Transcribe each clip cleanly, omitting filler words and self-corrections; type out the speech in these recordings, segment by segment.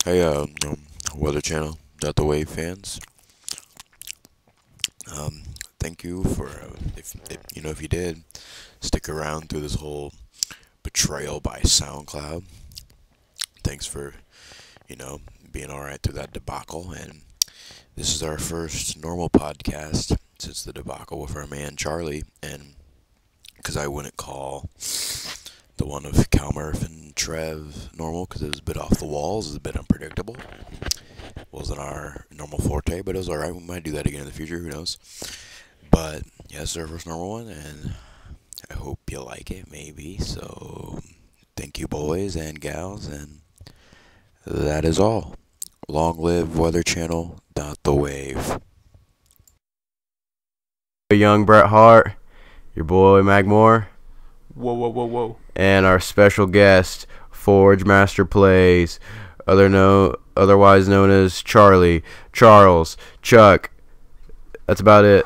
Hey, Weather Channel, Delta Wave fans. Um, Thank you for if you did stick around through this whole betrayal by SoundCloud. Thanks for being all right through that debacle. And this is our first normal podcast since the debacle with our man Charlie. And because I wouldn't call the one of Cal Murph and Trev normal because it was a bit off the walls, it was a bit unpredictable. Wasn't our normal forte, but it was alright. We might do that again in the future. Who knows? But yeah, it's our first normal one, and I hope you like it. Maybe so. Thank you, boys and gals, and that is all. Long live Weather Channel. The wave. Young Bret Hart, your boy Magmore, Whoa, whoa, whoa, whoa. and our special guest, Forge Master Plays, otherwise known as Charlie, Charles, Chuck. That's about it.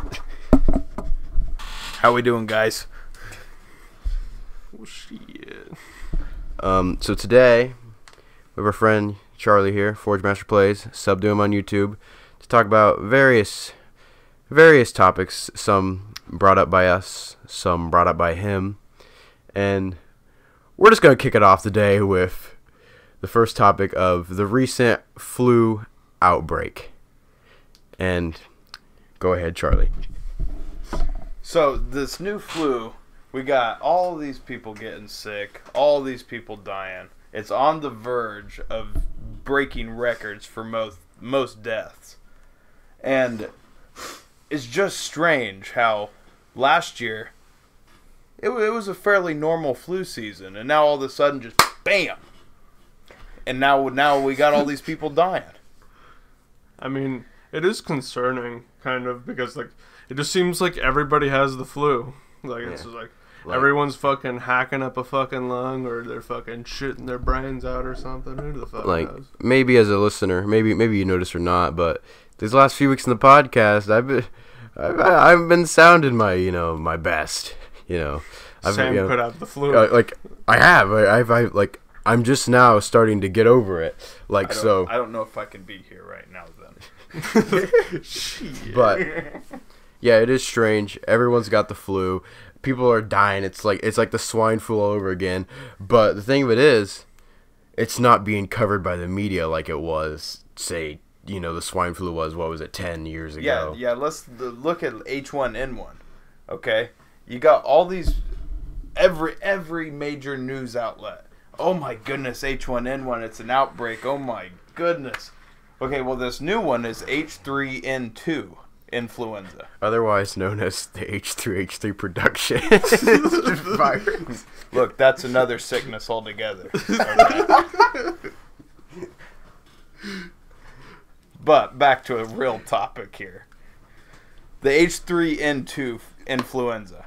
How we doing, guys? Oh, shit. So today, we have our friend Charlie here, Forge Master Plays. Sub to him on YouTube to talk about various topics. Some brought up by us, some brought up by him, and we're just gonna kick it off today with the first topic of the recent flu outbreak. And go ahead, Charlie. So, this new flu, we got all these people getting sick, all these people dying. It's on the verge of breaking records for most deaths. And it's just strange how last year it was a fairly normal flu season, and now all of a sudden just bam. And now we got all these people dying. I mean, it is concerning, kind of, because, like, it just seems like everybody has the flu. Like, it's just like, everyone's fucking hacking up a fucking lung, or they're fucking shitting their brains out or something. Who the fuck Like, knows? maybe as a listener, maybe you noticed or not, but these last few weeks in the podcast, I've been sounding my best. Sam could have the flu. I'm just now starting to get over it. I don't know if I can be here right now then. But yeah, it is strange. Everyone's got the flu. People are dying. It's like the swine flu all over again. But the thing of it is, it's not being covered by the media like it was, say, the swine flu was, what was it, 10 years ago? Yeah, let's look at H1N1, okay? You got all these, every major news outlet. Oh my goodness, H1N1, it's an outbreak, oh my goodness. Okay, well this new one is H3N2 influenza. Otherwise known as the H3H3 production virus. Look, that's another sickness altogether. Okay? But back to a real topic here. The H3N2 influenza.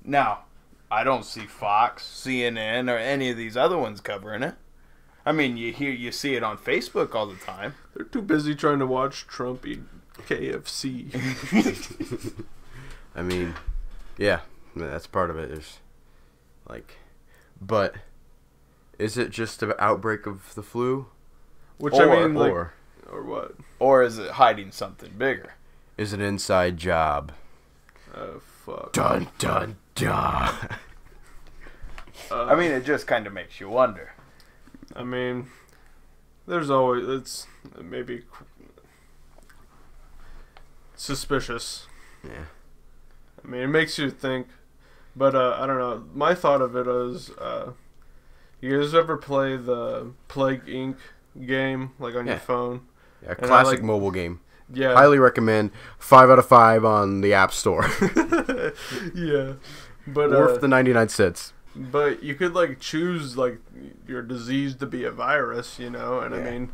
Now, I don't see Fox, CNN, or any of these other ones covering it. I mean, you see it on Facebook all the time. They're too busy trying to watch Trump eat KFC. I mean, yeah, that's part of it. But is it just an outbreak of the flu? Which, Or- I mean, like, Or or what? Or is it hiding something bigger? is it an inside job? Oh, fuck. Dun, dun, dun. I mean, it just kind of makes you wonder. I mean, there's always, it's maybe suspicious. Yeah. I mean, it makes you think, but I don't know. My thought of it is, you guys ever play the Plague Inc. game, like on your Yeah. phone? Yeah, And I classic like- mobile game. Yeah. Highly recommend. 5 out of 5 on the App Store. Yeah. But Worth the 99 cents. but you could like choose like your disease to be a virus, and I Yeah. mean,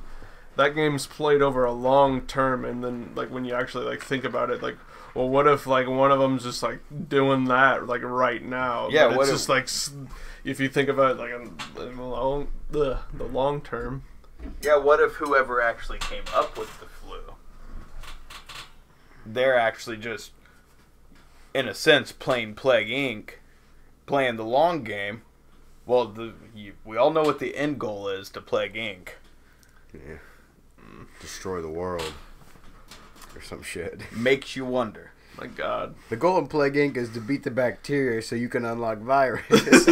that game's played over a long term, and then like when you actually like think about it, like, well, what if like one of them's just like doing that like right now? Yeah, But what it's if- just like if you think about it like in the long term. Yeah, what if whoever actually came up with the flu, they're actually just, in a sense, playing Plague Inc., playing the long game. Well, we all know what the end goal is to Plague Inc. Yeah. Destroy the world. Or some shit. Makes you wonder. My God. The goal in Plague Inc. is to beat the bacteria so you can unlock virus. It's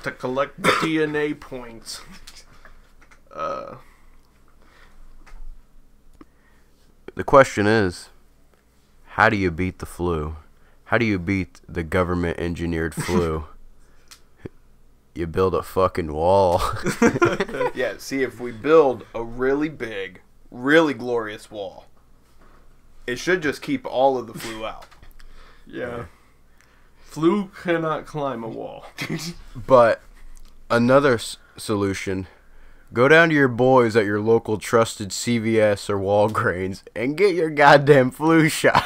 to collect DNA points. The question is, how do you beat the flu? How do you beat the government-engineered flu? You build a fucking wall. Yeah, see, if we build a really big, really glorious wall, it should just keep all of the flu out. Yeah. Flu cannot climb a wall. But another solution, go down to your boys at your local trusted CVS or Walgreens and get your goddamn flu shot.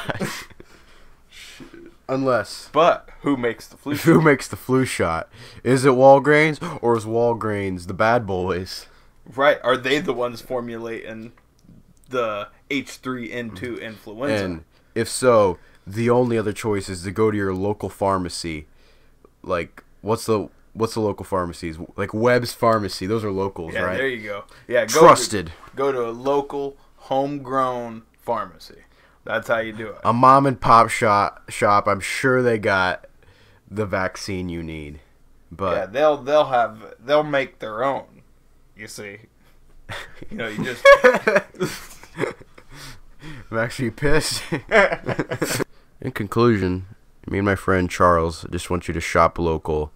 Unless... But who makes the flu shot? Who makes the flu shot? Is it Walgreens or is Walgreens the bad boys? Right. Are they the ones formulating the H3N2 influenza? And if so, the only other choice is to go to your local pharmacy. Like, what's the local pharmacies? Like Webb's Pharmacy. Those are locals, yeah, right? there you go. Yeah, Trusted. Go to a local, homegrown pharmacy. That's how you do it. A mom and pop shop. I'm sure they got the vaccine you need. But yeah, they'll make their own. You see, you know, you just. I'm actually pissed. In conclusion, me and my friend Charles just want you to shop local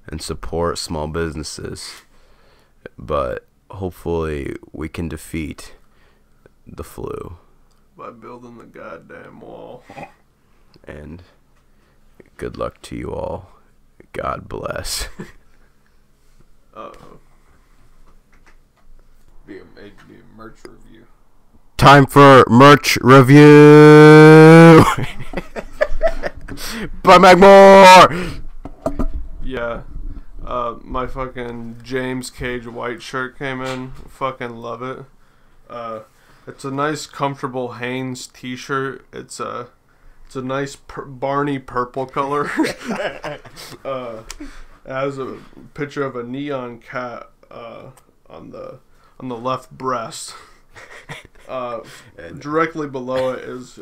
and support small businesses. But hopefully we can defeat the flu. By building the goddamn wall. And good luck to you all. God bless. Uh-oh. Be a merch review. Time for merch review. By Magmore. Yeah. My fucking James Cage white shirt came in. Fucking love it. It's a nice, comfortable Hanes t-shirt. It's a nice Barney purple color. It has a picture of a neon cat on the left breast. Directly below it is.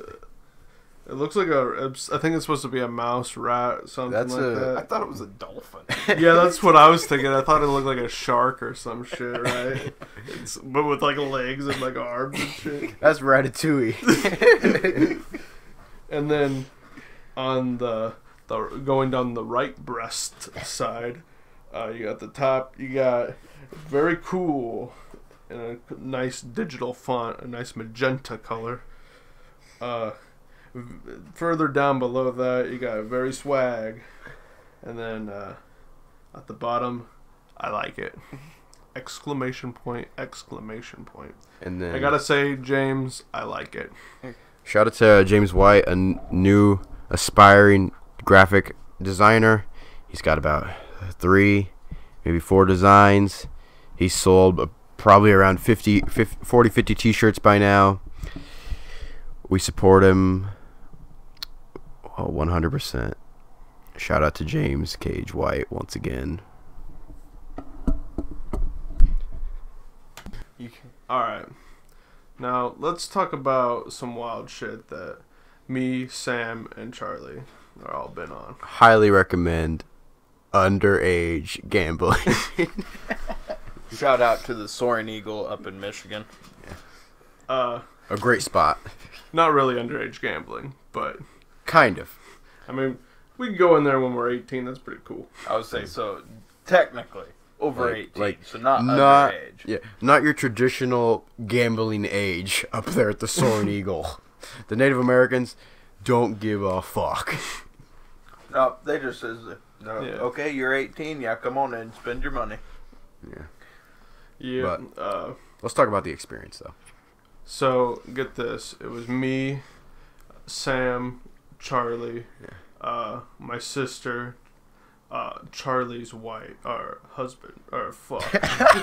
It looks like I think it's supposed to be a mouse, rat, something that. I thought it was a dolphin. Yeah, that's what I was thinking. I thought it looked like a shark or some shit, right? But with like legs and like arms and shit. That's Ratatouille. And then on the going down the right breast side, you got the top. You got very cool in a nice digital font, a nice magenta color. Further down below that, you got very swag, and then at the bottom, I like it! Exclamation point! Exclamation point! And then I gotta say, James, I like it. Shout out to James White, a new aspiring graphic designer. He's got about 3, maybe 4 designs. He's sold probably around 50 t-shirts by now. We support him 100%. Shout out to James Cage White once again. Alright. Now, let's talk about some wild shit that me, Sam, and Charlie are all been on. Highly recommend underage gambling. Shout out to the Soaring Eagle up in Michigan. A great spot. Not really underage gambling, but Kind of. I mean, we can go in there when we're 18. That's pretty cool. I would say so. Technically, over 18, so not not underage. Yeah, not your traditional gambling age up there at the Soaring Eagle. The Native Americans don't give a fuck. No, they just says, no, Yeah. okay, you're 18. Yeah, come on in, spend your money. Yeah. Yeah. Let's talk about the experience though. So get this. It was me, Sam, Charlie, my sister, Charlie's wife, or husband, or fuck,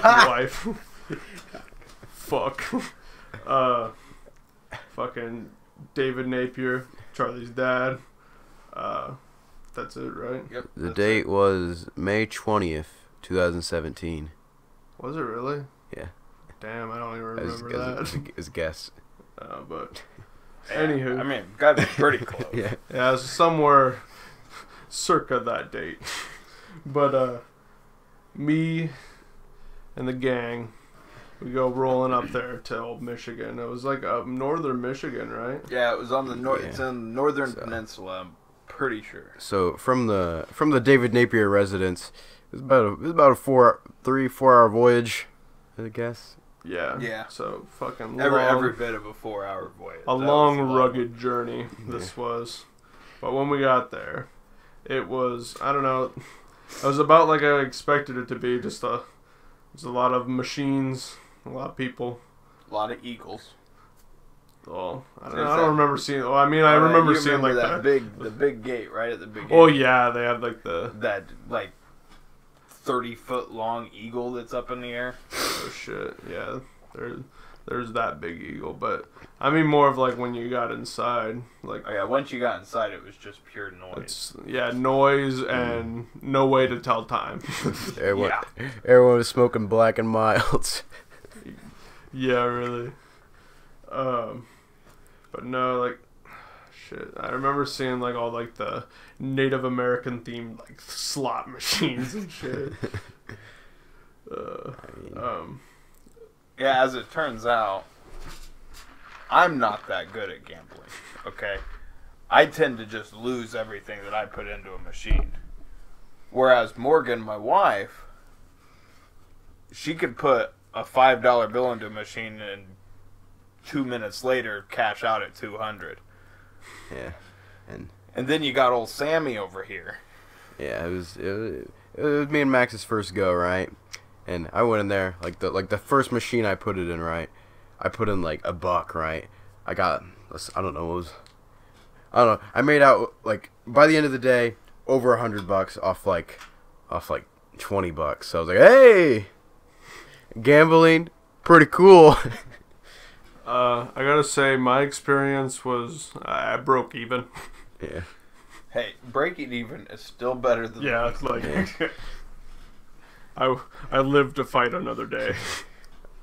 wife, fuck, fucking David Napier, Charlie's dad. That's it, right? Yep. The date was May 20th, 2017. Was it really? Yeah. Damn, I don't even remember that. As a guess. But Yeah, anywho, I mean, gotta be pretty close. Yeah. yeah, it's somewhere circa that date. But me and the gang, we go rolling up there to old Michigan. It was like up northern Michigan, right? Yeah, it was on the north. Yeah. It's in the northern So- peninsula. I'm pretty sure. So from the David Napier residence, it was about a 4 hour voyage, I guess. Yeah. Yeah. So fucking Every bit of a 4-hour voyage. a That long, was rugged journey this was. But when we got there, it was, I don't know, it was about like I expected it to be. Just there's a lot of machines, a lot of people. A lot of eagles. Oh, I Is don't that- remember seeing. Oh, I mean, I remember you seeing remember like that the big gate right at the beginning. Oh yeah, they had like the. That like 30-foot long eagle that's up in the air. Oh shit, yeah. There's that big eagle, but I mean more of like when you got inside, like. Oh yeah, once you got inside, it was just pure noise. It's noise and no way to tell time. Everyone was smoking Black and Milds. Yeah, really. But no, like, shit. I remember seeing like all like the Native American themed like slot machines and shit. Yeah, as it turns out, I'm not that good at gambling. Okay, I tend to just lose everything that I put into a machine. Whereas Morgan, my wife, she could put a $5 bill into a machine and 2 minutes later cash out at 200. Yeah, And then you got old Sammy over here. yeah. It was me and Max's first go, right? And I went in there like the first machine I put it in, right? I put in like $1, right? I got I don't know. I made out like by the end of the day over $100 off like $20. So I was like, hey, gambling, pretty cool. I gotta say, my experience was I broke even. Yeah. Hey, breaking even is still better than Yeah, it's like Yeah. I lived to fight another day.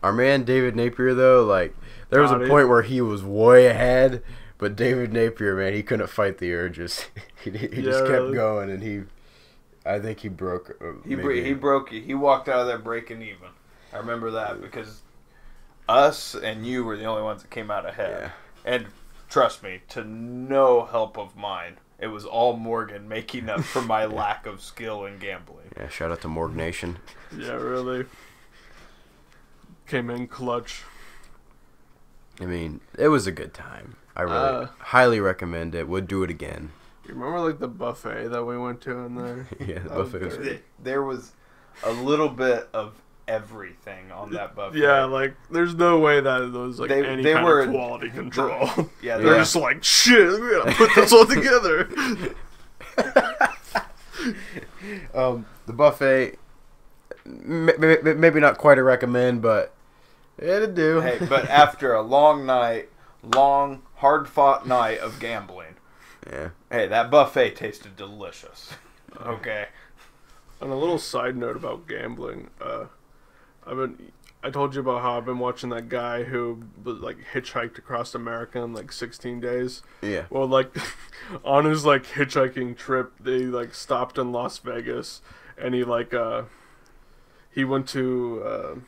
Our man David Napier though, like there was a Got it. point where he was way ahead, but David Napier, man, he couldn't fight the urges. he just kept really? going, and I think he broke. He maybe- broke you. He walked out of there breaking even. I remember that because us and you were the only ones that came out ahead. Yeah. And trust me, to no help of mine, it was all Morgan making up for my lack of skill in gambling. Yeah, shout out to Morg Nation. Yeah, really. Came in clutch. I mean, it was a good time. I really highly recommend it. Would do it again. You remember like the buffet that we went to in there? Yeah, the That was buffet was great. There was a little bit of everything on that buffet. Yeah, like there's no way that there was like any they kind were- of quality control. Yeah, They're Yeah. just like, shit, we gotta put this all together. The buffet, maybe not quite a recommend, but it'd do. Hey, but after a long night, hard-fought night of gambling, Yeah. hey, that buffet tasted delicious. Okay. On a little side note about gambling, I told you about how I've been watching that guy who like hitchhiked across America in like 16 days. Yeah. Well, like on his like hitchhiking trip, they like stopped in Las Vegas, and he like he went to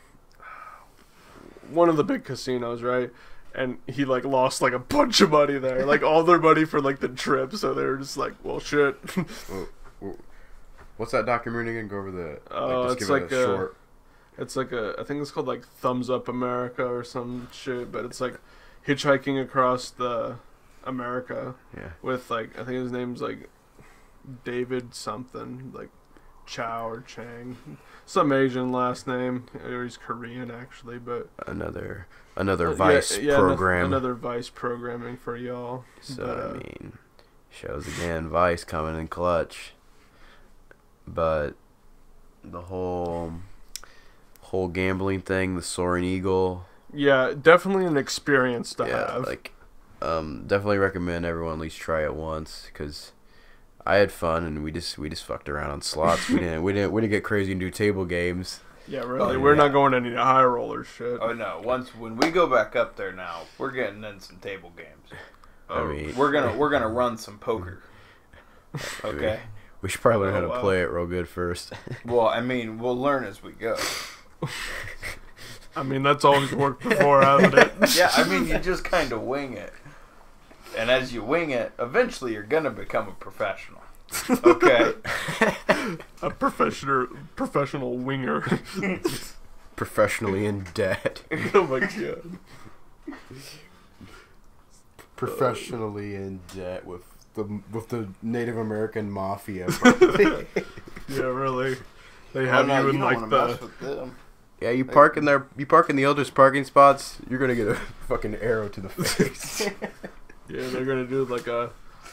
one of the big casinos, right? And he like lost like a bunch of money there, like all their money for like the trip. So they were just like, well, shit. What's that documentary again? Go over the. It's give like it a short. It's like I think it's called like Thumbs Up America or some shit, but it's like hitchhiking across the America Yeah. with like, I think his name's like David something, like Chow or Chang, some Asian last name, or he's Korean actually, but Another Vice yeah, program. another Vice programming for y'all. So But, I mean, shows again, Vice coming in clutch. But the whole gambling thing, the Soaring Eagle. yeah, definitely an experience to Yeah, have. like definitely recommend everyone at least try it once, because I had fun and we just fucked around on slots. we didn't get crazy and do table games. Yeah, really. Oh, We're yeah. not going any high roller shit. Oh no! When we go back up there now, we're getting in some table games. I mean, We're gonna run some poker. Okay. we should probably learn how Oh, to wow. play it real good first. Well, I mean, we'll learn as we go. I mean, that's always worked before, hasn't it? Yeah, I mean, you just kind of wing it, and as you wing it, eventually you're gonna become a professional. Okay. A professional winger. Professionally in debt. Oh my god. Professionally in debt with the Native American mafia. Yeah, really. They have you in like the. with them. Yeah, you park in the elders parking spots, you're gonna get a fucking arrow to the face. Yeah, they're gonna do like an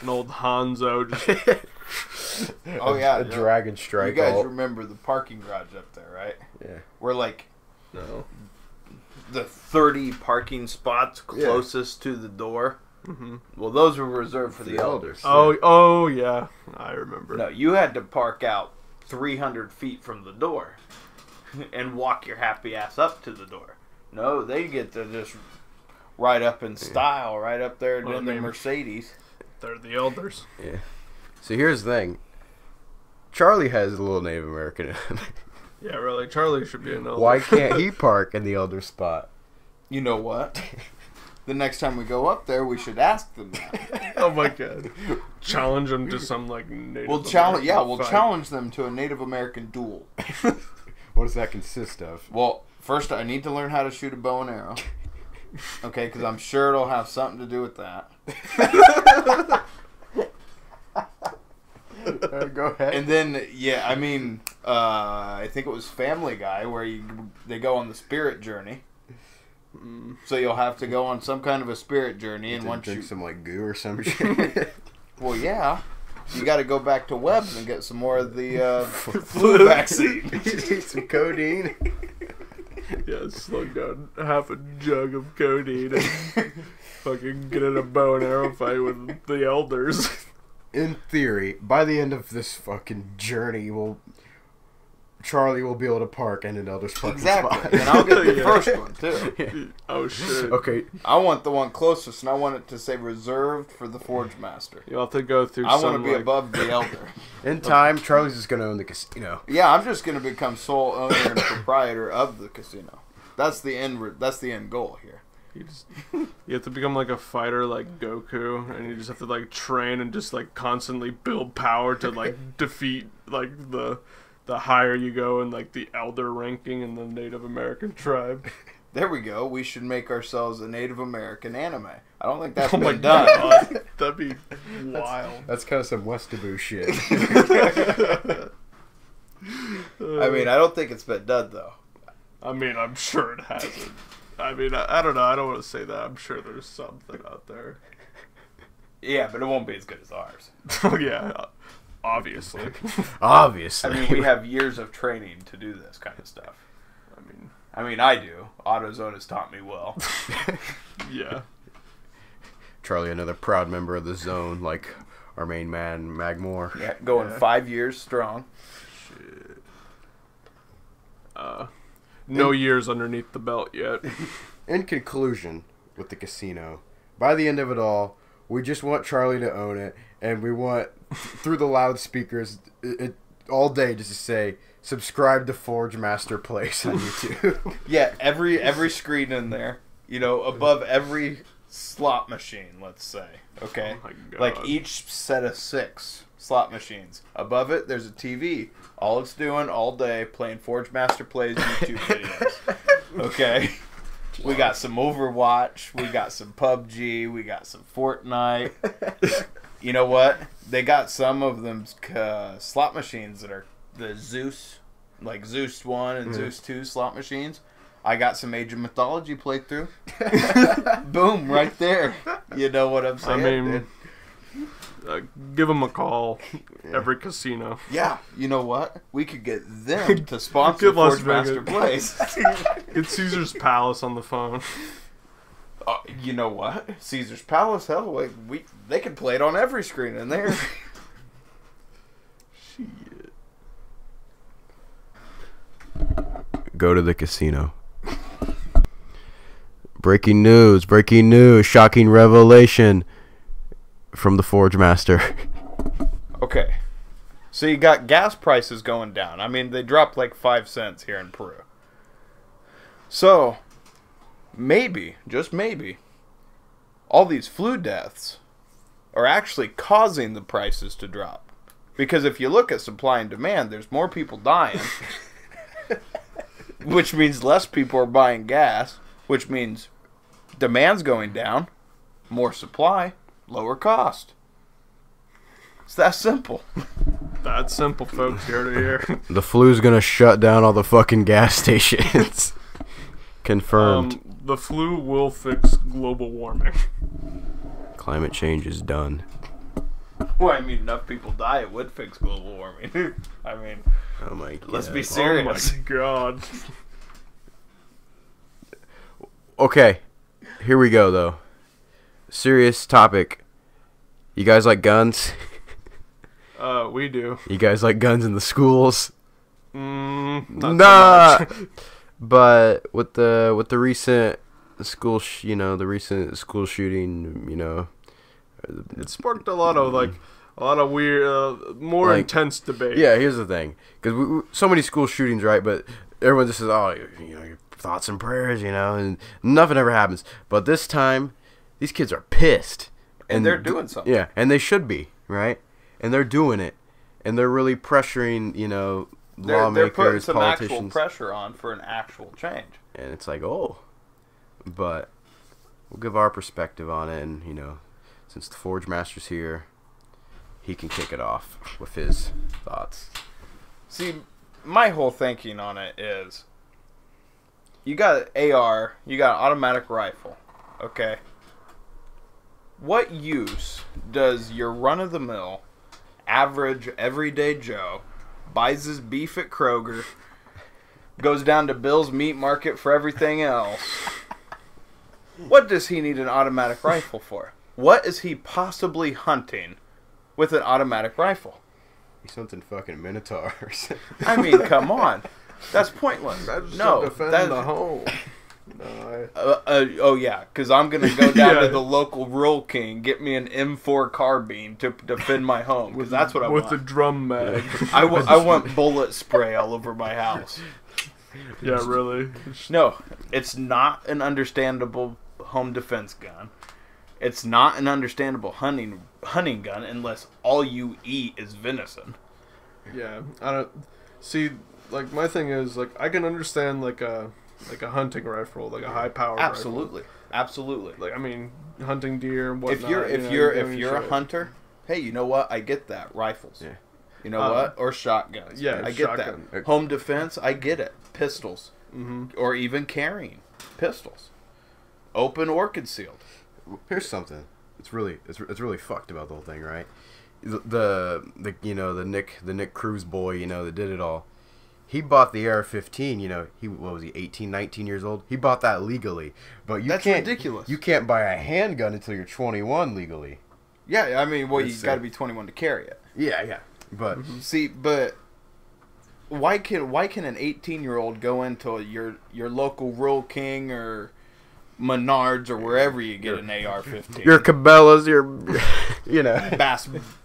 old Hanzo. Just, Oh yeah, a dragon You strike. guys remember the parking garage up there, right? Yeah. We're like no. the 30 parking spots closest to the door. Mm-hmm. Well, those were reserved for the elders. Oh yeah, I remember. No, you had to park out 300 feet from the door and walk your happy ass up to the door. No, they get to just ride up in style, right up there Well, in the I mean- Mercedes. They're the elders. Yeah. So here's the thing. Charlie has a little Native American in him. Yeah, really. Charlie should be an elder. Why can't he park in the elder spot? You know what? The next time we go up there, we should ask them that. Oh my god. Challenge them to some like Native We'll challenge. American Yeah, we'll fight. challenge them to a Native American duel. What does that consist of? Well, first I need to learn how to shoot a bow and arrow. Okay, because I'm sure it'll have something to do with that. Go ahead. And then, yeah, I mean, I think it was Family Guy where they go on the spirit journey. So you'll have to go on some kind of a spirit journey, and once drink you, some like goo or some shit. well, yeah, you got to go back to Webb's and get some more of the flu vaccine. some codeine. Yeah, slug down half a jug of codeine and fucking get in a bow and arrow fight with the elders. In theory, by the end of this fucking journey, Charlie will be able to park in an elder's parking Exactly, spot. and I'll get the Yeah. first one too. Oh shit. Okay, I want the one closest, and I want it to say reserved for the Forge Master. You'll have to go through I some want to be like, above the elder. in time, Charlie's just gonna own the casino. Yeah, I'm just gonna become sole owner and proprietor of the casino. That's the end. That's the end goal here. you have to become like a fighter like Goku, and you just have to like train and just like constantly build power to like defeat like the higher you go in like the elder ranking in the Native American tribe. There we go. We should make ourselves a Native American anime. I don't think that's Oh my been done. god, that'd be wild. That's kind of some Westaboo shit. I mean, I don't think it's been done though. I mean, I'm sure it hasn't. I mean, I don't know. I don't want to say that. I'm sure there's something out there. Yeah, but it won't be as good as ours. Oh yeah, obviously. Obviously. I mean, we have years of training to do this kind of stuff. I mean, I do. AutoZone has taught me well. Yeah. Charlie, another proud member of the zone, like our main man, Magmore. Yeah, going 5 years strong. Shit. No years underneath the belt yet. In conclusion, with the casino, by the end of it all, we just want Charlie to own it, and we want, through the loudspeakers, all day just to say, subscribe to Forge Master Place on YouTube. Yeah, every screen in there, above every slot machine, let's say. Okay? Oh my God. Like each set of 6 slot machines. Above it, there's a TV. All it's doing all day, playing Forge Master Plays YouTube videos. Okay? We got some Overwatch. We got some PUBG. We got some Fortnite. You know what? They got some of them slot machines that are the Zeus, like Zeus 1 and Zeus 2 slot machines. I got some Age of Mythology playthrough. Boom, right there. You know what I'm I saying? mean, give them a call. Every casino. Yeah, you know what? We could get them to sponsor Get Las Forge Master Vegas. Place. Get Caesar's Palace on the phone. You know what? Caesar's Palace, hell, they can play it on every screen in there. Shit. go to the casino. Breaking news, shocking revelation from the Forge Master. Okay. So you got gas prices going down. I mean, they dropped like 5 cents here in Peru. So, maybe, just maybe, all these flu deaths are actually causing the prices to drop. Because if you look at supply and demand, there's more people dying, which means less people are buying gas, which means demand's going down, more supply, lower cost. It's that simple. That's simple, folks. Here to here. The flu's gonna shut down all the fucking gas stations. Confirmed. The flu will fix global warming. Climate change is done. Well, I mean, enough people die, it would fix global warming. I mean, Oh my god. let's be serious. Oh my god. Okay, here we go though. Serious topic. You guys like guns? We do. You guys like guns in the schools? Not Nah. so much. But with the recent school, the recent school shooting, It sparked a lot of weird, more Like, intense debate. yeah. Here's the thing, because so many school shootings, right? But everyone just says, "Oh, your thoughts and prayers," and nothing ever happens. But this time, these kids are pissed, And they're doing something. Yeah, and they should be, right? And they're doing it, and they're really pressuring, lawmakers, They're putting some actual politicians, pressure on for an actual change. and it's like, oh, but we'll give our perspective on it, and since the Forge Master's here, he can kick it off with his thoughts. See, my whole thinking on it is, you got AR, you got an automatic rifle, okay? What use does your run-of-the-mill, average, everyday Joe buys his beef at Kroger, goes down to Bill's Meat Market for everything else? What does he need an automatic rifle for? What is he possibly hunting with an automatic rifle? He's hunting fucking minotaurs. I mean, come on. That's pointless. No, that's, the home. No, oh yeah, because I'm gonna go down Yeah. to the local Rural King, get me an M4 carbine to defend my home. Because that's what I with want. the drum mag. I want bullet spray all over my house. Yeah, really. No, it's not an understandable home defense gun. It's not an understandable hunting gun unless all you eat is venison. Yeah, I don't see. Like my thing is I can understand like a hunting rifle, like a high power. Absolutely, absolutely. Like I mean, hunting deer and whatnot. If you're a hunter, hey, you know what? I get that. Rifles. Yeah. You know what? Or shotguns. yeah, I get shotgun. that. Home defense, I get it. Pistols. Mm-hmm. Or even carrying pistols. Open or concealed. Here's something. It's really fucked about the whole thing, right? The Nick Cruz boy, that did it all. He bought the AR-15, what was he, 18, 19 years old? He bought that legally. But That's ridiculous. You can't buy a handgun until you're 21 legally. Yeah, I mean, well, you That's got to it. be 21 to carry it. Yeah. But See, but why can an 18-year-old go into your local Rural King or Menards or wherever you get an AR-15? your Cabela's, your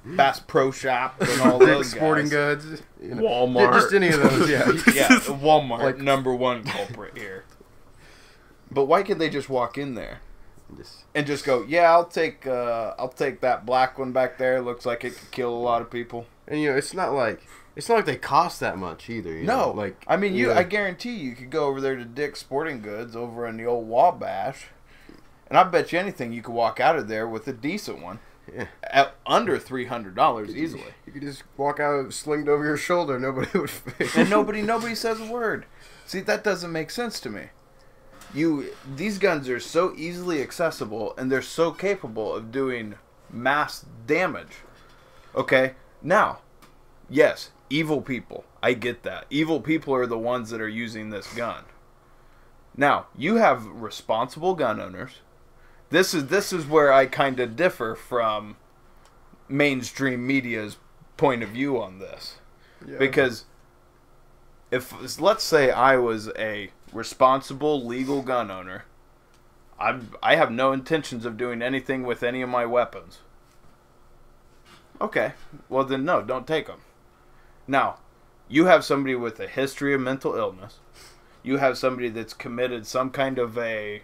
Bass Pro Shop and all those Sporting guys. goods, Walmart. just any of those. Yeah. Yeah, Walmart, Like- number one culprit here. But why can't they just walk in there and just go, yeah, I'll take that black one back there. Looks like it could kill a lot of people. And it's not like they cost that much either. No, like I mean, yeah. I guarantee you could go over there to Dick's Sporting Goods over in the old Wabash, and I bet you anything you could walk out of there with a decent one Yeah. at under $300 easily, You could just walk out slinged over your shoulder. Nobody would. and nobody says a word. See, that doesn't make sense to me. These guns are so easily accessible, and they're so capable of doing mass damage. Okay, now, yes, evil people. I get that. Evil people are the ones that are using this gun. Now, you have responsible gun owners. This is where I kind of differ from mainstream media's point of view on this. Yeah. Because if let's say I was a responsible legal gun owner, I have no intentions of doing anything with any of my weapons. Okay, well then no, don't take them. Now, you have somebody with a history of mental illness. You have somebody that's committed some kind of a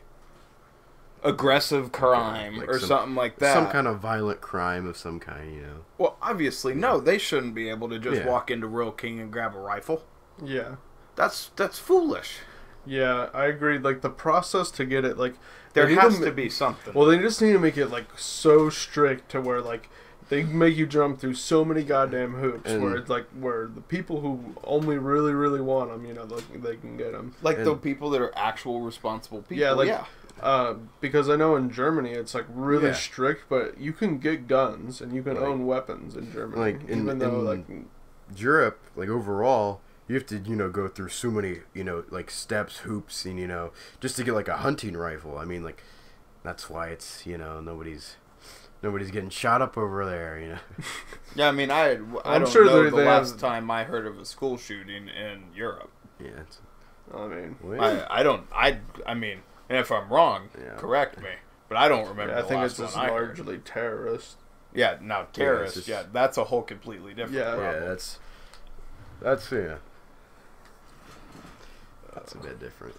aggressive crime Like or some- something like that. Some kind of violent crime of some kind, you know. Well, obviously, no, they shouldn't be able to just Yeah. walk into Rural King and grab a rifle. Yeah. That's foolish. Yeah, I agree. Like, the process to get it, like... There they need has ma- to be something. Well, they just need to make it, like, so strict to where, like, they make you jump through so many goddamn hoops And- where it's, like, where the people who only really, really want them, you know, they can get them. like and- the people that are actual responsible people. Yeah, like, yeah. Because I know in Germany it's, like, really Yeah. strict, but you can get guns and you can Like- own weapons in Germany. like, in- even though, in- like... Europe, like overall, you have to, you know, go through so many, you know, like steps, hoops, and, you know, just to get like a hunting rifle. I mean, like, that's why it's, you know, nobody's getting shot up over there, you know. Yeah, I mean, I I'm don't sure know they- the they last have- time I heard of a school shooting in Europe. Yeah. It's, I mean... I don't. I mean, and if I'm wrong, Yeah. correct me. But I don't remember Yeah, I the think last it's just one I heard. largely terrorist. Yeah, now terrorists. just- Yeah, that's a whole completely different Yeah. problem. yeah, yeah. That's a bit different.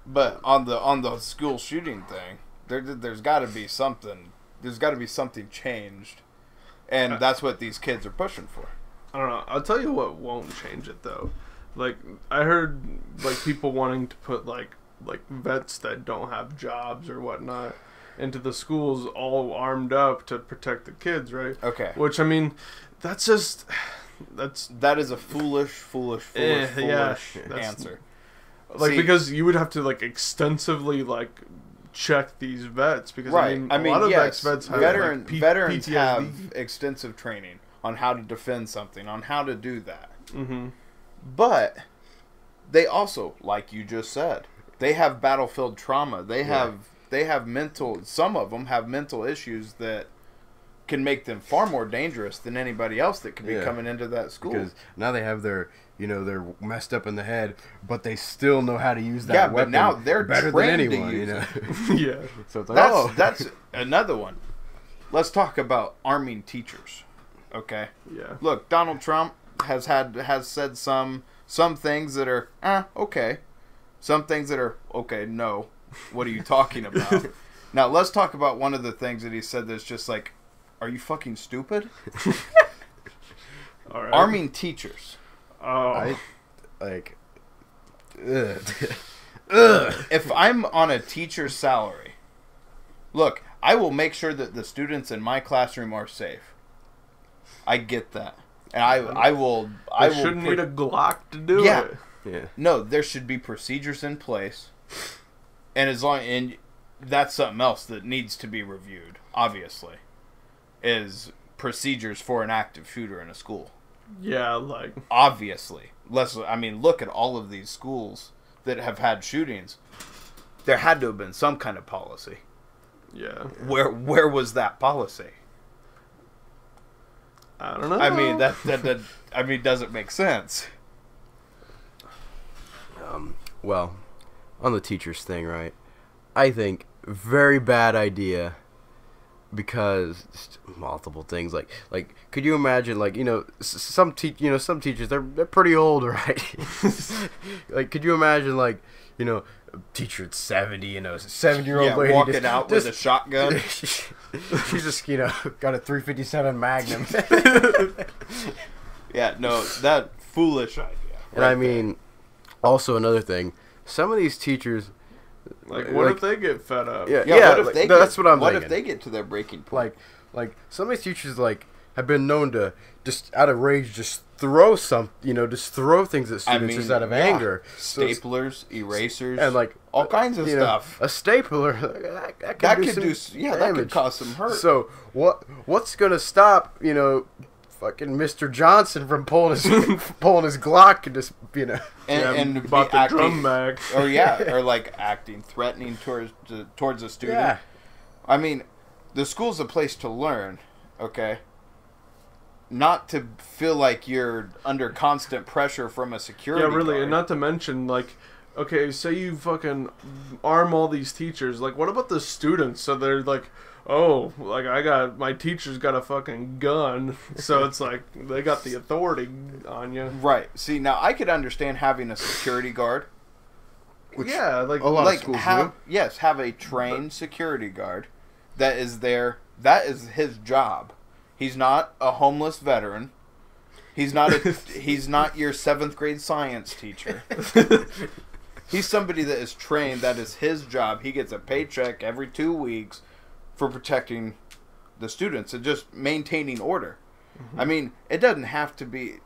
But on the school shooting thing, there's got to be something. There's got to be something changed, and that's what these kids are pushing for. I don't know. I'll tell you what won't change it though. Like I heard like people wanting to put like vets that don't have jobs or whatnot into the schools all armed up to protect the kids, right? Okay, Which I mean, that's just that is a foolish yeah, that's- answer. like See- because you would have to like extensively like check these vets because I mean, a lot of yes, vets have veterans PTSD. have extensive training on how to defend something, on how to do that. Mm-hmm. But they also, like you just said, they have battlefield trauma. They have mental. Some of them have mental issues that can make them far more dangerous than anybody else that could be Yeah. coming into that school. Because now they have their, you know, they're messed up in the head, but they still know how to use that Yeah, but weapon now they're better than trained to anyone, you use know. Yeah. So it's like, That's another one. Let's talk about arming teachers. Okay. Yeah. Look, Donald Trump has said some things that are okay, some things that are okay. No, what are you talking about? Now let's talk about one of the things that he said that's just like, are you fucking stupid? All right. Arming teachers. Oh. I like. Ugh. If I'm on a teacher's salary, look, I will make sure that the students in my classroom are safe. I get that, and I will. I They will. shouldn't need a Glock to do Yeah. it. Yeah. No, there should be procedures in place, and that's something else that needs to be reviewed. Obviously, is procedures for an active shooter in a school. Yeah, like Obviously, look at all of these schools that have had shootings. There had to have been some kind of policy. yeah. Where was that policy? I don't know. I mean that doesn't make sense. Well, on the teachers thing, right? I think very bad idea because just multiple things like could you imagine like some teachers they're pretty old, right? Like could you imagine like a teacher at 70, 70-year-old lady walking just, out with a shotgun. she's just got a 357 Magnum. Yeah, no, that foolish idea. And I mean, also another thing, some of these teachers, like, what if they get fed up? yeah, What if like, they that's get, what I'm What thinking. if they get to their breaking point? like some of these teachers have been known to just out of rage just throw just throw things at students just out of anger. So it's- staplers, erasers, and all kinds of stuff. A stapler that could do some that damage. could cause some hurt. So what's gonna stop fucking Mr. Johnson from pulling his Glock and just and About be the drum mag. or like acting threatening towards a student. yeah. I mean, the school's a place to learn, okay? not to feel like you're under constant pressure from a security Yeah, really, guard. and not to mention, like, okay, say you fucking arm all these teachers. Like, what about the students? So they're like, oh, like, my teacher's got a fucking gun. So it's like, they got the authority on you. Right. See, now I could understand having a security guard. Yeah, like, a lot Like, of schools have a trained security guard that is there. That is his job. He's not a homeless veteran. He's not he's not your 7th grade science teacher. He's somebody that is trained. That is his job. He gets a paycheck every 2 weeks for protecting the students and just maintaining order. Mm-hmm. I mean, it doesn't have to be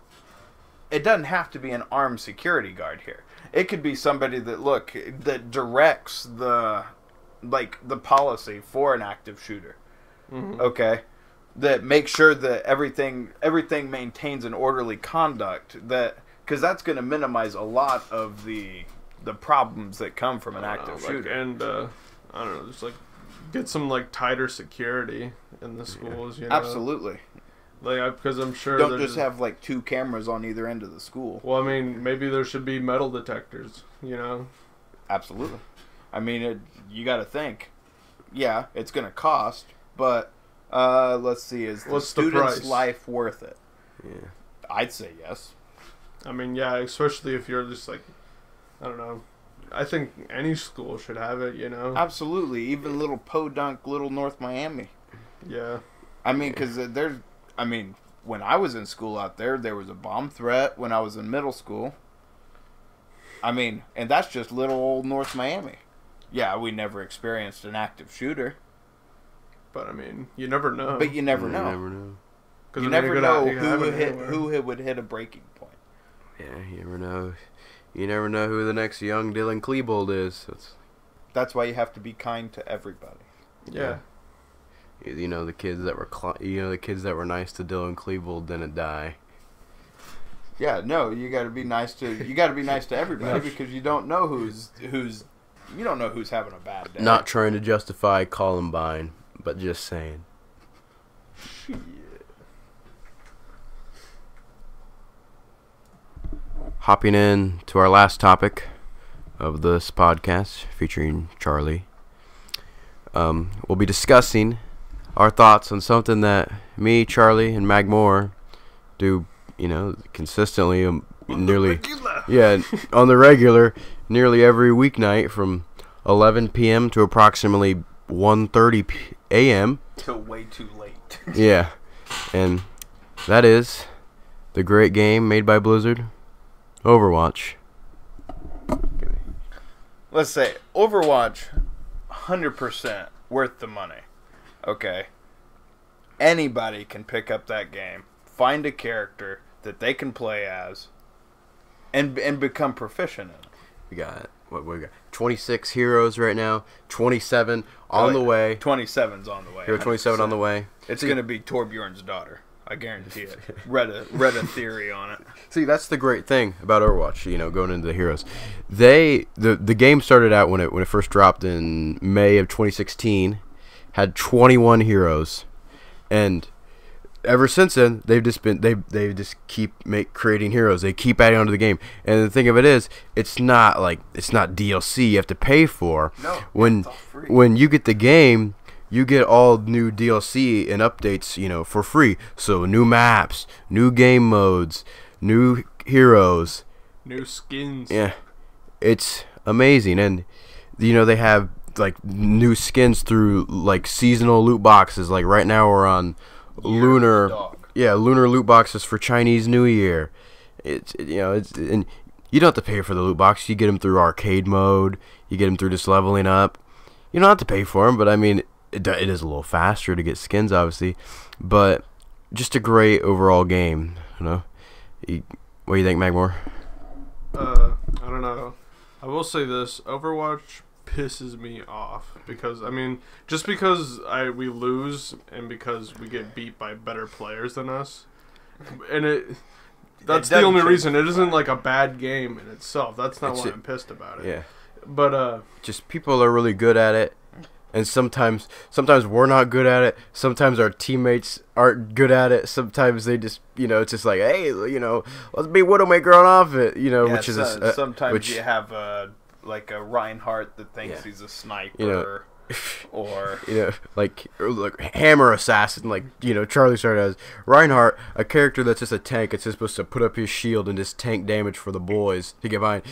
an armed security guard here. It could be somebody that directs the policy for an active shooter. Mhm. Okay, that makes sure that everything maintains an orderly conduct. Because that's going to minimize a lot of the problems that come from an active shooter. And I don't know, just like get some like tighter security in the schools. You know? Absolutely. Like, because I'm sure Don't just have like 2 cameras on either end of the school. Well, I mean, maybe there should be metal detectors. You know. Absolutely. I mean, you got to think. Yeah, it's going to cost, but let's see, is the What's the student's price? life worth it? Yeah. I'd say yes. I mean, yeah, especially if you're just like, I don't know. I think any school should have it, you know? Absolutely. Even little Podunk, little North Miami. Yeah. I mean, because when I was in school out there, there was a bomb threat when I was in middle school. I mean, and that's just little old North Miami. Yeah, we never experienced an active shooter. But, I mean, you never know. But you never You know. never know. 'Cause You I mean, never could know you could have it who would hit a breaking point. Yeah, you never know. You never know who the next young Dylan Klebold is. That's why you have to be kind to everybody. Yeah. You know the kids that were nice to Dylan Klebold didn't die. Yeah, no, you got to be nice to everybody because you don't know who's having a bad day. Not trying to justify Columbine, but just saying. Hopping in to our last topic of this podcast featuring Charlie. We'll be discussing our thoughts on something that me, Charlie, and Mag Moore do, consistently, nearly, on the regular, nearly every weeknight from 11 p.m. to approximately 1:30 a.m. Till way too late. Yeah, and that is the great game made by Blizzard, Overwatch. Let's say Overwatch, 100% worth the money. Okay. Anybody can pick up that game, find a character that they can play as, and become proficient in it. We got 26 heroes right now, 27 on the way. 27's on the way. Hero 27 on the way. It's going to be Torbjorn's daughter. I guarantee it. Read a theory on it. See, that's the great thing about Overwatch, going into the heroes. The game started out when it first dropped in May of 2016, had 21 heroes, and ever since then they just keep creating heroes. They keep adding onto the game. And the thing of it is, it's not DLC you have to pay for. No, when it's all free. when you get the game, you get all new DLC and updates, for free. So new maps, new game modes, new heroes. New skins. Yeah, it's amazing. And, they have, new skins through, seasonal loot boxes. Like, right now we're on lunar loot boxes for Chinese New Year. And you don't have to pay for the loot box. You get them through arcade mode. You get them through just leveling up. You don't have to pay for them, but, I mean, it is a little faster to get skins, obviously, but just a great overall game. What do you think, Magmore? I don't know. I will say this: Overwatch pisses me off because just because we lose and because we get beat by better players than us, and that's the only reason. It isn't like a bad game in itself. That's not why I'm pissed about it. Yeah, but just people are really good at it. and sometimes we're not good at it. Sometimes our teammates aren't good at it. Sometimes they just, it's just like, hey, let's be Widowmaker on offense, which is sometimes you have a Reinhardt that thinks he's a sniper. Or like Hammer Assassin, Charlie started as Reinhardt, a character that's just a tank. It's just supposed to put up his shield and just tank damage for the boys to get behind.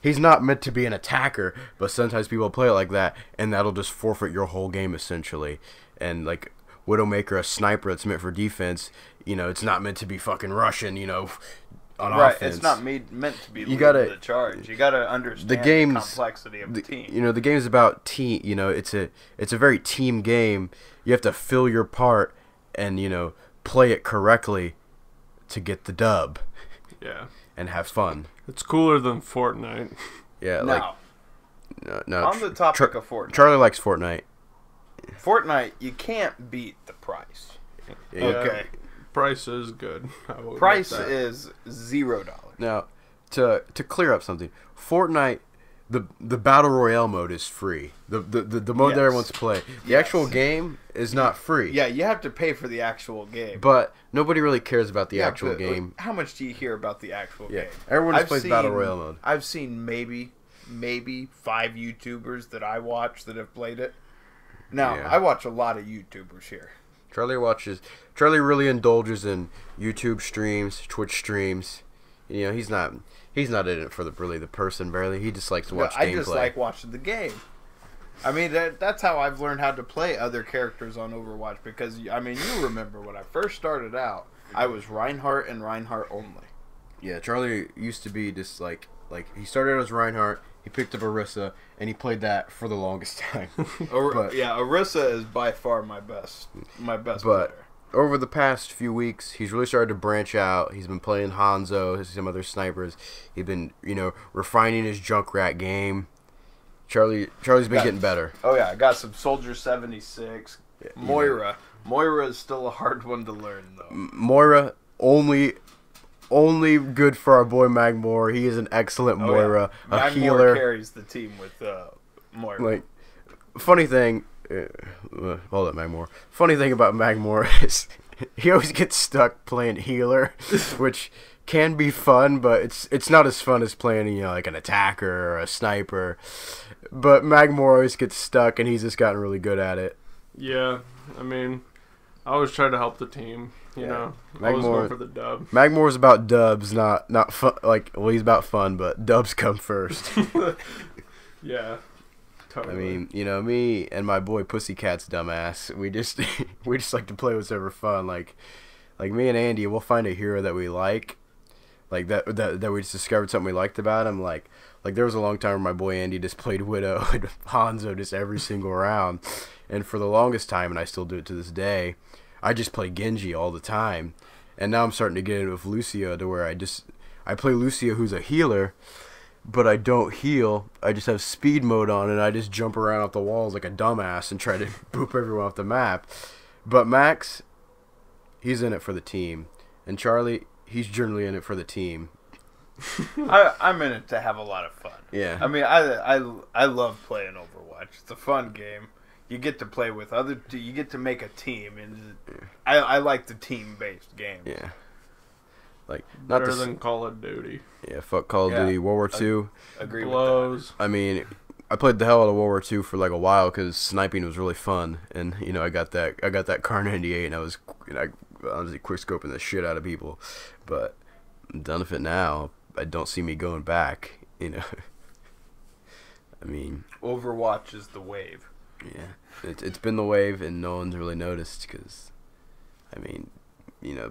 He's not meant to be an attacker, but sometimes people play it like that, and that'll just forfeit your whole game essentially. And like Widowmaker, a sniper that's meant for defense, it's not meant to be fucking Russian, on offense. It's not meant to be the charge. You gotta understand the complexity of the team. The game's about team. It's a very team game. You have to fill your part and play it correctly to get the dub. Yeah. And have fun. It's cooler than Fortnite. Yeah. No. On the topic of Fortnite, Charlie likes Fortnite. Fortnite, you can't beat the price. Yeah. Okay. Price is good. Price is $0. Now, to clear up something, Fortnite, the battle royale mode is free. The mode that everyone wants to play. The actual game is not free. Yeah, you have to pay for the actual game. But nobody really cares about the actual game. How much do you hear about the actual game? Everyone just plays battle royale mode. I've seen maybe 5 YouTubers that I watch that have played it. Now, I watch a lot of YouTubers here. Charlie really indulges in YouTube streams, Twitch streams. He's not in it for the person barely. He just likes to watch gameplay. I just like watching the game. I mean, that's how I've learned how to play other characters on Overwatch, because you remember when I first started out, I was Reinhardt and Reinhardt only. Yeah, Charlie used to be just like he started out as Reinhardt. He picked up Orisa, and he played that for the longest time. Orisa is by far my best player. Over the past few weeks, he's really started to branch out. He's been playing Hanzo, some other snipers. He's been, refining his Junkrat game. Charlie's been getting better. Oh yeah, I got some Soldier 76. Yeah, Moira. Moira is still a hard one to learn though. Moira only good for our boy Magmore. He is an excellent Moira, a healer. Magmore carries the team with Moira. Funny thing, hold up, Magmore. Funny thing about Magmore is he always gets stuck playing healer, which can be fun, but it's not as fun as playing like an attacker or a sniper. But Magmore always gets stuck, and he's just gotten really good at it. Yeah, I mean, I always try to help the team. Always going for the dub. Magmore's about dubs, not fun. He's about fun, but dubs come first. Yeah, totally. I mean, me and my boy Pussycat's dumbass, we just like to play whatever fun. Like me and Andy, we'll find a hero that we like that we just discovered something we liked about him. Like there was a long time where my boy Andy just played Widow and Hanzo just every single round, and for the longest time, and I still do it to this day, I just play Genji all the time. And now I'm starting to get into with Lucio, to where I play Lucio, who's a healer, but I don't heal. I just have speed mode on, and I just jump around off the walls like a dumbass and try to boop everyone off the map. But Max, he's in it for the team. And Charlie, he's generally in it for the team. I'm in it to have a lot of fun. Yeah. I mean, I love playing Overwatch. It's a fun game. You get to play with you get to make a team, and I like the team-based game. Yeah. Better than Call of Duty. Yeah, fuck Call of Duty. World War II. Agree Blows. with that. I mean, I played the hell out of World War II for a while because sniping was really fun, and I got that Kar 98, and I was honestly quick scoping the shit out of people, but I'm done with it now. I don't see me going back. I mean, Overwatch is the wave. Yeah, it's been the wave, and no one's really noticed because, I mean,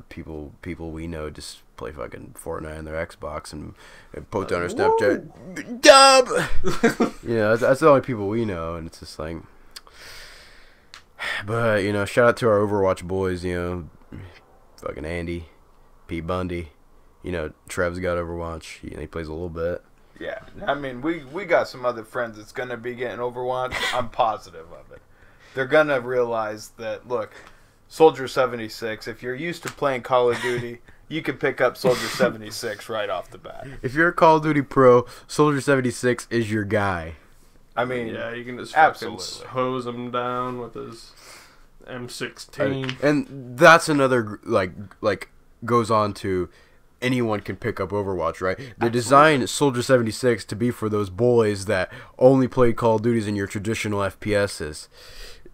people we know just play fucking Fortnite on their Xbox and post on their Snapchat, dub. That's the only people we know, and it's just like. But shout out to our Overwatch boys. Fucking Andy, Pete Bundy. Trev's got Overwatch. He plays a little bit. Yeah, I mean, we got some other friends that's going to be getting Overwatch. I'm positive of it. They're going to realize that, look, Soldier 76, if you're used to playing Call of Duty, you can pick up Soldier 76 right off the bat. If you're a Call of Duty pro, Soldier 76 is your guy. I mean, yeah, you can just absolutely. fucking hose him down with his M16. And that's another like goes on to anyone can pick up Overwatch, right? They designed Soldier 76 to be for those boys that only played Call of Duties in your traditional FPSs.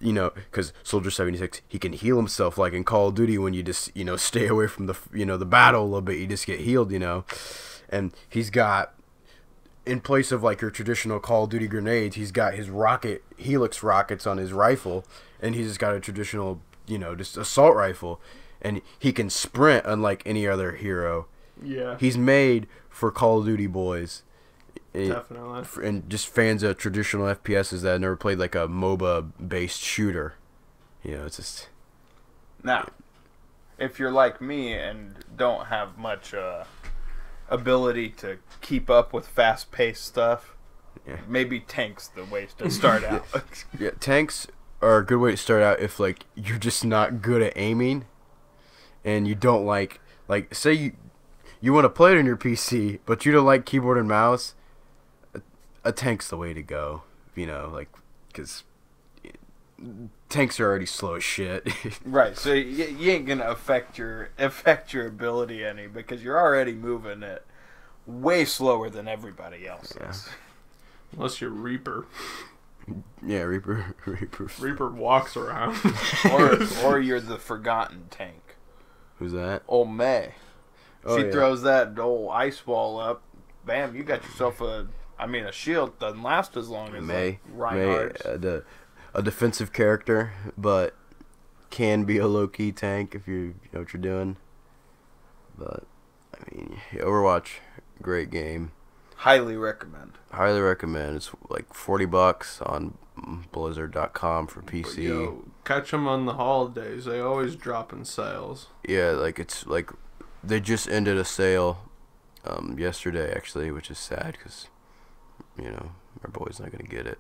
You know, because Soldier 76, he can heal himself like in Call of Duty when you just, you know, stay away from the, you know, the battle a little bit. You just get healed, you know. And he's got, in place of like your traditional Call of Duty grenades, he's got his Helix rockets on his rifle. And he's just got a traditional, you know, just assault rifle. And he can sprint unlike any other hero. Yeah. He's made for Call of Duty boys. Definitely. And just fans of traditional FPSs that have never played like a MOBA-based shooter. You know, it's just... Now, if you're like me and don't have much ability to keep up with fast-paced stuff, maybe tanks the way to start out. Yeah, tanks are a good way to start out if like you're just not good at aiming and you don't like say you want to play it on your PC, but you don't like keyboard and mouse. A tank's the way to go, you know, like, because tanks are already slow as shit. Right, so you ain't gonna affect your ability any because you're already moving it way slower than everybody else is. Unless you're Reaper. Yeah, Reaper. Reaper walks around. or you're the forgotten tank. Who's that? Old May. Oh, She yeah. throws that old ice wall up. Bam, you got yourself a shield doesn't last as long as May, Reinhardt's. a defensive character, but can be a low-key tank if you know what you're doing. But, I mean, Overwatch, great game. Highly recommend. Highly recommend. It's like $40 on Blizzard.com for PC. Yo, catch them on the holidays. They always drop in sales. Yeah, like it's like they just ended a sale yesterday actually, which is sad because you know our boy's not gonna get it.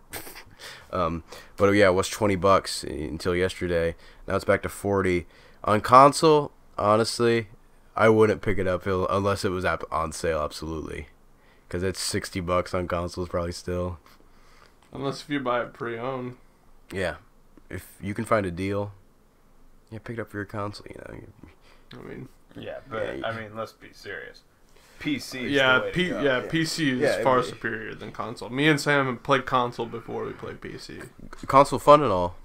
But yeah, it was $20 until yesterday. Now it's back to 40 on console. Honestly, I wouldn't pick it up unless it was on sale. Absolutely, because it's $60 on consoles probably still. Unless if you buy it pre-owned. Yeah, if you can find a deal, yeah, pick it up for your console. You know. I mean. Yeah, but Yeah, I mean, let's be serious. PC. Yeah, the way to go. PC is far superior than console. Me and Sam have played console before we played PC. Console fun and all,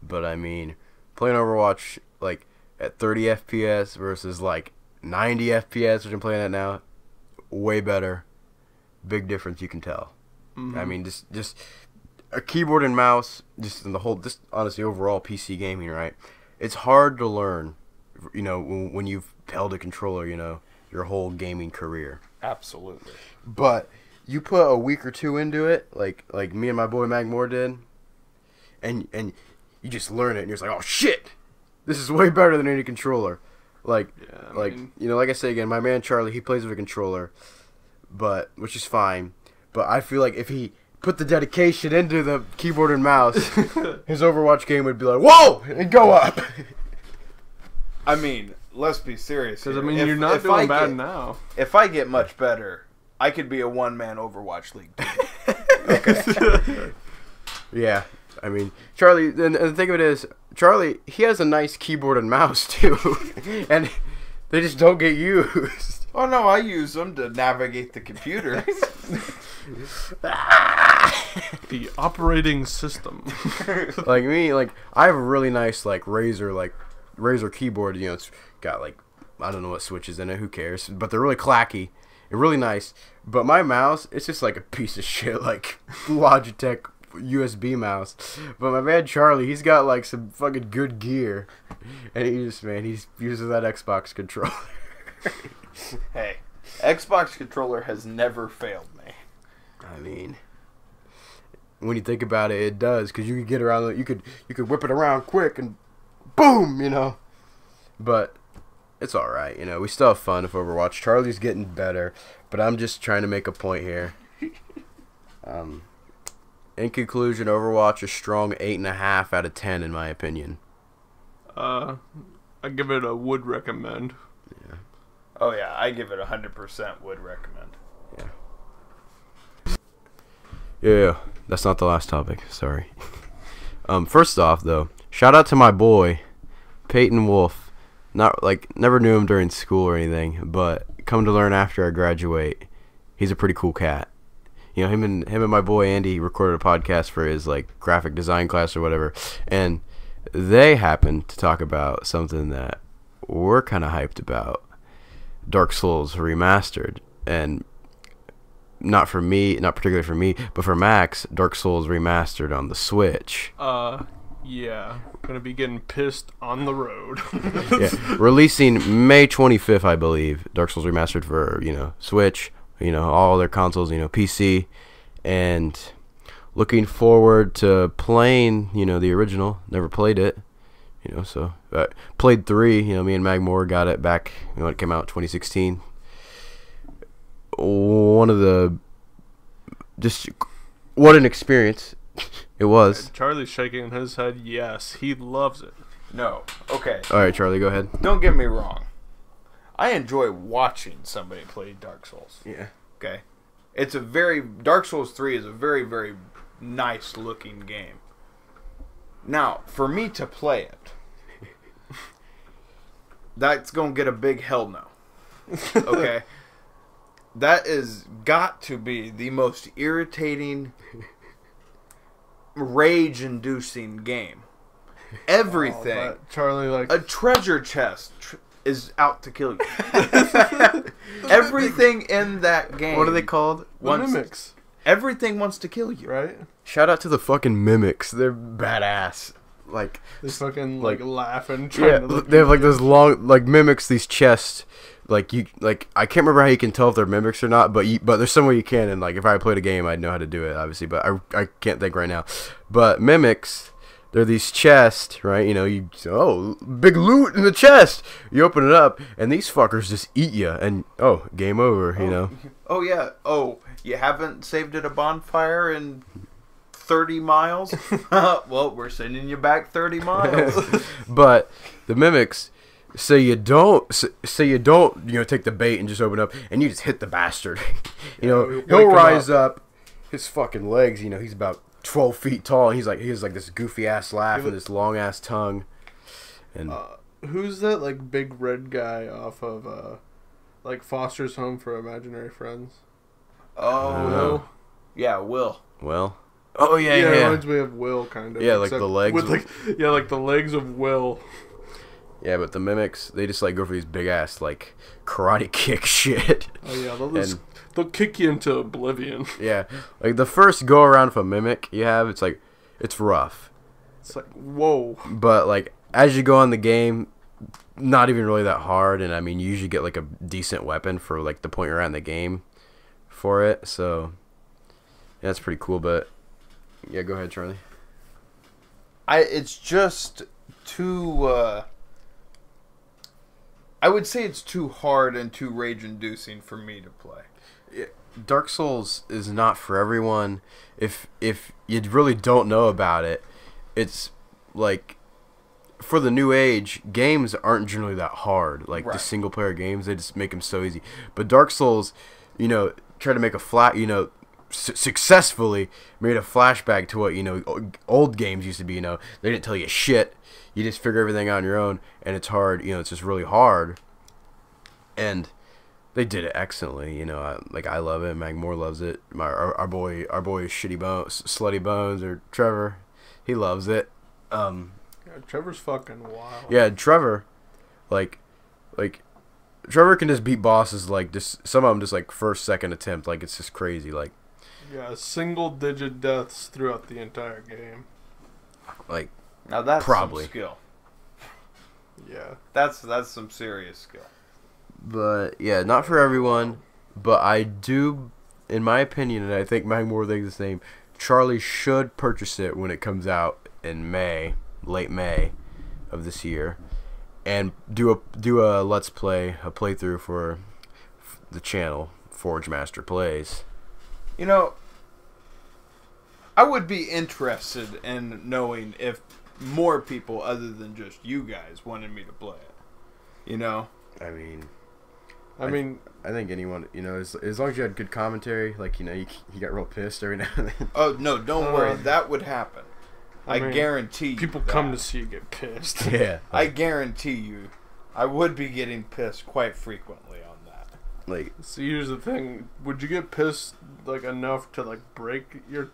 but I mean, playing Overwatch like at 30 FPS versus like 90 FPS, which I'm playing at now, way better. Big difference you can tell. Mm-hmm. I mean, just a keyboard and mouse, just in the whole, just honestly overall PC gaming, right? It's hard to learn, you know, when you've held a controller, you know, your whole gaming career. Absolutely. But you put a week or two into it, like me and my boy Mag Moore did, and you just learn it, and you're just like, oh shit, this is way better than any controller. Like, Yeah, you know, like I say again, my man Charlie, he plays with a controller, but which is fine. But I feel like if he put the dedication into the keyboard and mouse, his Overwatch game would be like, whoa, and go up. I mean, let's be serious. Because, I here. mean, If- you're not if doing I bad get- now. If I get much better, I could be a one-man Overwatch league. Yeah, I mean, Charlie, and the thing of it is, Charlie, he has a nice keyboard and mouse, too, and they just don't get used. Oh, no, I use them to navigate the computer. The operating system. Like me, like, I have a really nice, like, Razer keyboard, you know, it's got, like, I don't know what switches in it, who cares, but they're really clacky, and really nice, but my mouse, it's just like a piece of shit, like, Logitech USB mouse, but my man Charlie, he's got, like, some fucking good gear, and he uses that Xbox controller. Hey, Xbox controller has never failed me. I mean, when you think about it, it does, because you could get around, you could whip it around quick and boom, you know. But it's all right, you know. We still have fun with Overwatch. Charlie's getting better, but I'm just trying to make a point here. In conclusion, Overwatch a strong 8.5 out of 10 in my opinion. I give it a would recommend. Oh, yeah, I give it 100% would recommend. Yeah. That's not the last topic. Sorry. First off, though, shout out to my boy, Peyton Wolf. Not like never knew him during school or anything, but come to learn after I graduate, he's a pretty cool cat. You know, him and my boy Andy recorded a podcast for his like graphic design class or whatever, and they happened to talk about something that we're kind of hyped about: Dark Souls Remastered. And not particularly for me, but for Max, Dark Souls Remastered on the Switch. Yeah, gonna be getting pissed on the road. Yeah, releasing May 25th, I believe. Dark Souls Remastered for, Switch, all their consoles, PC, and looking forward to playing, the original. Never played it, so played 3. Me and Magmore got it back when it came out 2016. One of the what an experience it was. Charlie's shaking his head. Yes, he loves it. No. Okay. All right, Charlie, go ahead. Don't get me wrong. I enjoy watching somebody play Dark Souls. Yeah. Okay. Dark Souls 3 is a very, very nice looking game. Now, for me to play it, that's going to get a big hell no. Okay. That is got to be the most irritating, rage-inducing game. Everything. Charlie, a treasure chest is out to kill you. Everything in that game. What are they called? The mimics. Everything wants to kill you. Right? Shout out to the fucking mimics. They're badass. Like they fucking laughing. Yeah, they have like those long mimics. These chests. I can't remember how you can tell if they're mimics or not, but there's some way you can, and if I played a game, I'd know how to do it, obviously, but I can't think right now. But mimics, they're these chests, right? Big loot in the chest. You open it up, and these fuckers just eat you, and game over. Oh yeah. Oh, you haven't saved at a bonfire in 30 miles? Well, we're sending you back 30 miles. But the mimics. So you don't, take the bait and just open up, and you just hit the bastard. He'll rise up, his fucking legs. He's about 12 feet tall, and he has this goofy ass laugh and this long ass tongue. And who's that big red guy off of Foster's Home for Imaginary Friends? Oh, Will. Yeah, Will. Well. Oh yeah. It reminds me of Will kind of. Yeah, the legs. With the legs of Will. Yeah, but the mimics, they just go for these big ass karate kick shit. Oh yeah, they'll kick you into oblivion. Yeah, the first go around of a mimic you have, it's rough. It's whoa. But as you go on the game, not even really that hard, and you usually get a decent weapon for the point you're at in the game for it. So yeah, that's pretty cool. But yeah, go ahead, Charlie. It's just too. I would say it's too hard and too rage-inducing for me to play. Dark Souls is not for everyone. If you really don't know about it, it's for the new age, games aren't generally that hard. Right. The single-player games, they just make them so easy. But Dark Souls, try to make a successfully made a flashback to what old games used to be. They didn't tell you shit. You just figure everything out on your own, and it's hard. It's just really hard. And they did it excellently. I love it. Magmore loves it. Our boy, Slutty Bones, or Trevor, he loves it. Yeah, Trevor's fucking wild. Yeah, Trevor, Trevor can just beat bosses just some of them just first, second attempt. It's just crazy. Yeah, single-digit deaths throughout the entire game. Now that's probably some skill. Yeah. That's some serious skill. But yeah, not for everyone. But I do, in my opinion, and I think Magmore thinks the same, Charlie should purchase it when it comes out in May, late May of this year, and do a let's play, a playthrough for the channel, Forge Master Plays. I would be interested in knowing if more people other than just you guys wanted me to play it. I mean, I think anyone, as long as you had good commentary, like, you got real pissed every now and then. Oh, no, don't worry. That would happen. I mean, guarantee you people that. come to see you get pissed. Yeah. I guarantee you I would be getting pissed quite frequently on that. Like, So here's the thing: would you get pissed like enough to like break your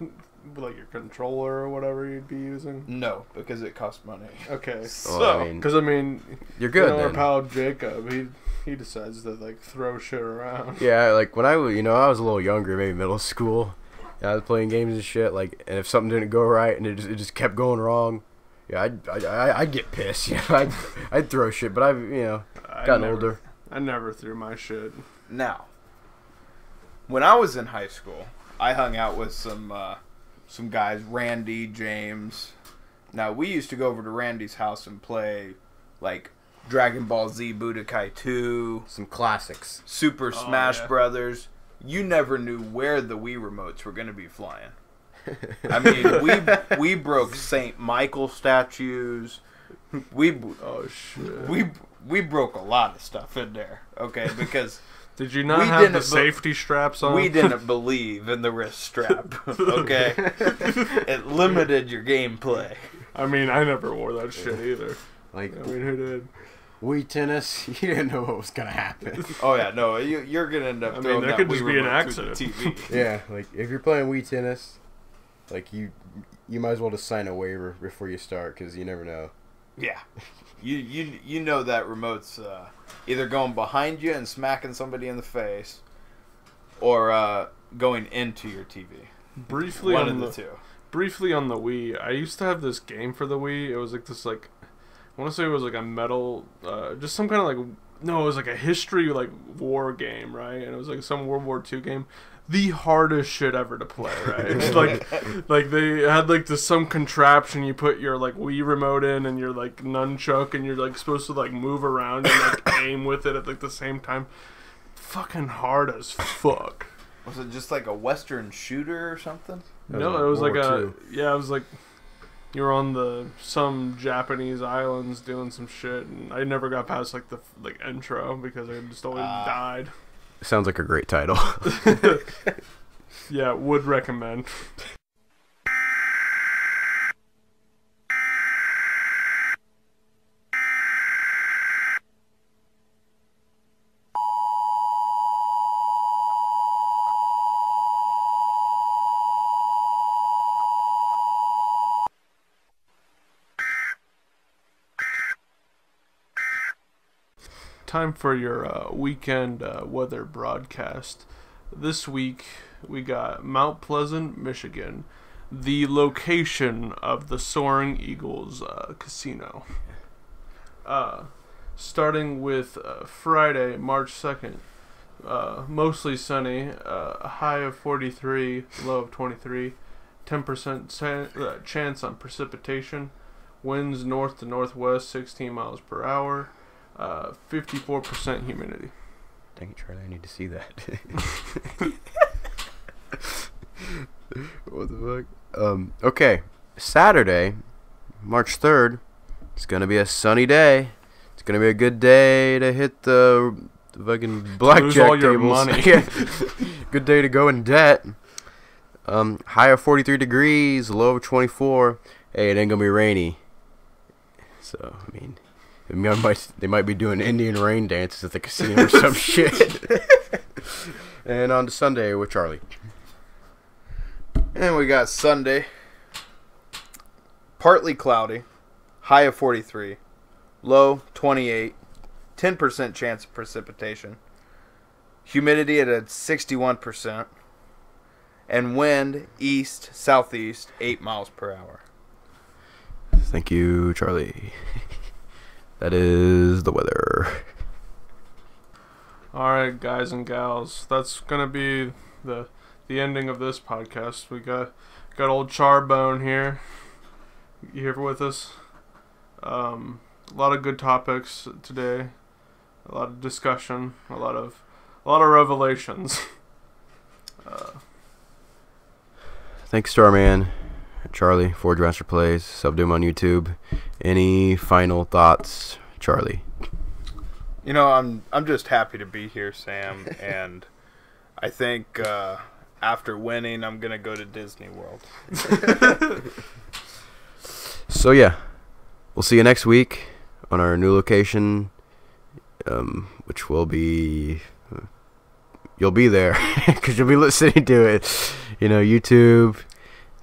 controller or whatever you'd be using? No, because it costs money. Okay, So, because I mean, you're good our then. pal Jacob, he decides to like throw shit around. Yeah, like when I was, I was a little younger, maybe middle school. I was playing games and shit. Like, and if something didn't go right and it just kept going wrong, yeah, I'd get pissed. Yeah, I'd throw shit. But I've gotten older. I never threw my shit. now, when I was in high school, I hung out with some guys, Randy, James. Now, we used to go over to Randy's house and play, like, Dragon Ball Z Budokai 2, Some classics. Super Smash yeah. Brothers. You never knew where the Wii remotes were going to be flying. I mean, we broke St. Michael statues. Oh shit! We broke a lot of stuff in there, okay? Because Did you not we have the didn't safety straps on? we didn't believe in the wrist strap, okay? It limited your gameplay. I mean, I never wore that shit either. Like, I mean, who did? Wii tennis, you didn't know what was gonna happen. Oh yeah, no, you're gonna end up. I mean, throwing there that could just Wii be an remote through the accident. TV. Yeah, like if you're playing Wii tennis, like you might as well just sign a waiver before you start because you never know. Yeah, you know that remote's either going behind you and smacking somebody in the face, or going into your TV. Briefly One on of the the two. briefly on the Wii, I used to have this game for the Wii. It was like this I want to say it was like a metal, just some kind of like, no, it was like a history like war game, right? And it was like some World War II game. The hardest shit ever to play, right? It's like they had like some contraption you put your like Wii remote in and your like nunchuck and you're like supposed to like move around and like aim with it at like the same time. Fucking hard as fuck. Was it just like a Western shooter or something? No, it was World like War a II. yeah, it was like you were on some Japanese islands doing some shit, and I never got past like the intro because I just always died. Sounds like a great title. Yeah, would recommend. Time for your weekend weather broadcast. This week we got Mount Pleasant, Michigan, the location of the Soaring Eagles casino. Starting with Friday, March 2nd, mostly sunny, a high of 43, low of 23, 10% chance on precipitation, winds north to northwest, 16 miles per hour. 54% humidity. Dang it, Charlie, I need to see that. What the fuck? Okay. Saturday, March 3rd, it's going to be a sunny day. It's going to be a good day to hit the fucking blackjack lose all your tables. money. Good day to go in debt. High of 43 degrees, low of 24. Hey, it ain't going to be rainy. So, I mean, they might be doing Indian rain dances at the casino or some shit. And on to Sunday with Charlie. And we got Sunday. Partly cloudy. High of 43. Low 28. 10% chance of precipitation. Humidity at a 61%. And wind east, southeast, 8 miles per hour. Thank you, Charlie. That is the weather. Alright, guys and gals, that's gonna be the ending of this podcast. We got old Charbone here. You here with us? A lot of good topics today. A lot of discussion. A lot of revelations. Thanks, Starman, Charlie, Forge Master Plays, Subdoom on YouTube. Any final thoughts, Charlie? You know, I'm just happy to be here, Sam, and I think after winning, I'm gonna go to Disney World. So yeah, we'll see you next week on our new location, which will be. You'll be there because you'll be listening to it. You know, YouTube.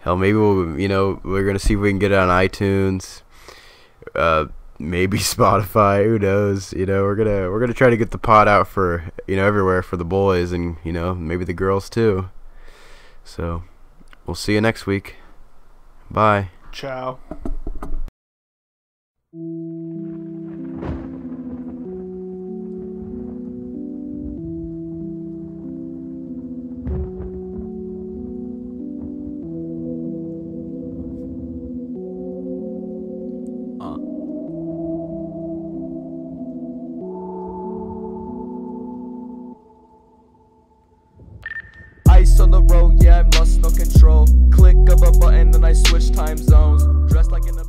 Hell, maybe we're gonna see if we can get it on iTunes. Maybe Spotify. Who knows? You know, we're gonna try to get the pod out for everywhere for the boys and maybe the girls too. So we'll see you next week. Bye. Ciao. Ice on the road, yeah, I must no control. Click of a button and I switch time zones. Dressed like in a